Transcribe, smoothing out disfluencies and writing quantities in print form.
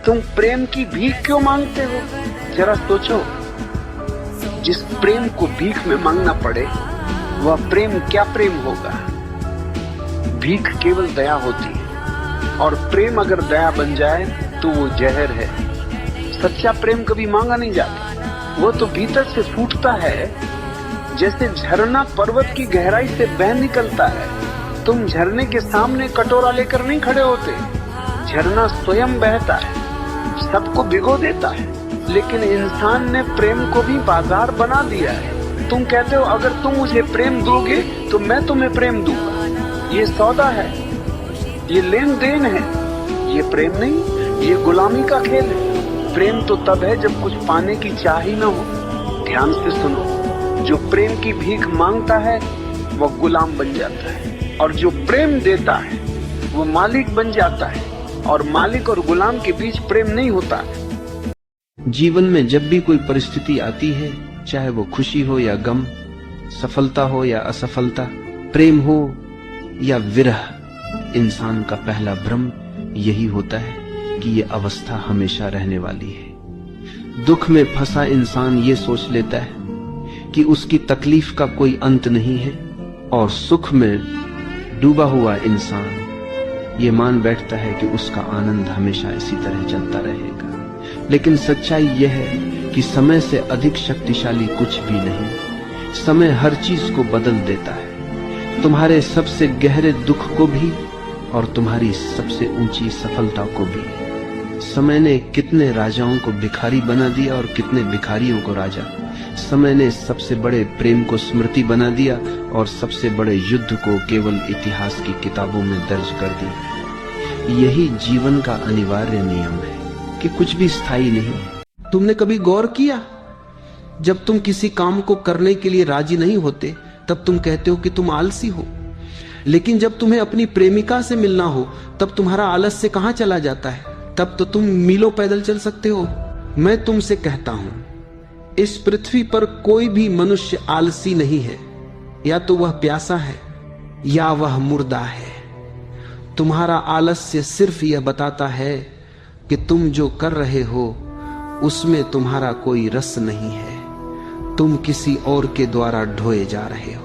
तुम प्रेम की भीख क्यों मांगते हो? जरा सोचो, जिस प्रेम को भीख में मांगना पड़े वह प्रेम क्या प्रेम होगा? भीख केवल दया होती है, और प्रेम अगर दया बन जाए तो वो जहर है। सच्चा प्रेम कभी मांगा नहीं जाता, वो तो भीतर से फूटता है, जैसे झरना पर्वत की गहराई से बह निकलता है। तुम झरने के सामने कटोरा लेकर नहीं खड़े होते, झरना स्वयं बहता है, सबको भिगो देता है। लेकिन इंसान ने प्रेम को भी बाजार बना दिया है। तुम कहते हो अगर तुम मुझे प्रेम दोगे तो मैं तुम्हें प्रेम दूंगा। ये सौदा है, ये लेन देन है, ये प्रेम नहीं, ये गुलामी का खेल है। प्रेम तो तब है जब कुछ पाने की चाह ही न हो। ध्यान से सुनो, जो प्रेम की भीख मांगता है वह गुलाम बन जाता है, और जो प्रेम देता है वो मालिक बन जाता है। और मालिक और गुलाम के बीच प्रेम नहीं होता। जीवन में जब भी कोई परिस्थिति आती है, चाहे वो खुशी हो या गम, सफलता हो या असफलता, प्रेम हो या विरह, इंसान का पहला भ्रम यही होता है कि ये अवस्था हमेशा रहने वाली है। दुख में फंसा इंसान ये सोच लेता है कि उसकी तकलीफ का कोई अंत नहीं है, और सुख में डूबा हुआ इंसान ये मान बैठता है कि उसका आनंद हमेशा इसी तरह चलता रहेगा। लेकिन सच्चाई यह है कि समय से अधिक शक्तिशाली कुछ भी नहीं। समय हर चीज को बदल देता है, तुम्हारे सबसे गहरे दुख को भी और तुम्हारी सबसे ऊंची सफलता को भी। समय ने कितने राजाओं को भिखारी बना दिया और कितने भिखारियों को राजा। समय ने सबसे बड़े प्रेम को स्मृति बना दिया और सबसे बड़े युद्ध को केवल इतिहास की किताबों में दर्ज कर दिया। यही जीवन का अनिवार्य नियम है कि कुछ भी स्थायी नहीं है। तुमने कभी गौर किया, जब तुम किसी काम को करने के लिए राजी नहीं होते तब तुम कहते हो कि तुम आलसी हो, लेकिन जब तुम्हें अपनी प्रेमिका से मिलना हो तब तुम्हारा आलस्य कहां चला जाता है? तब तो तुम मीलों पैदल चल सकते हो। मैं तुमसे कहता हूं, इस पृथ्वी पर कोई भी मनुष्य आलसी नहीं है। या तो वह प्यासा है या वह मुर्दा है। तुम्हारा आलस्य सिर्फ यह बताता है कि तुम जो कर रहे हो उसमें तुम्हारा कोई रस नहीं है, तुम किसी और के द्वारा ढोए जा रहे हो।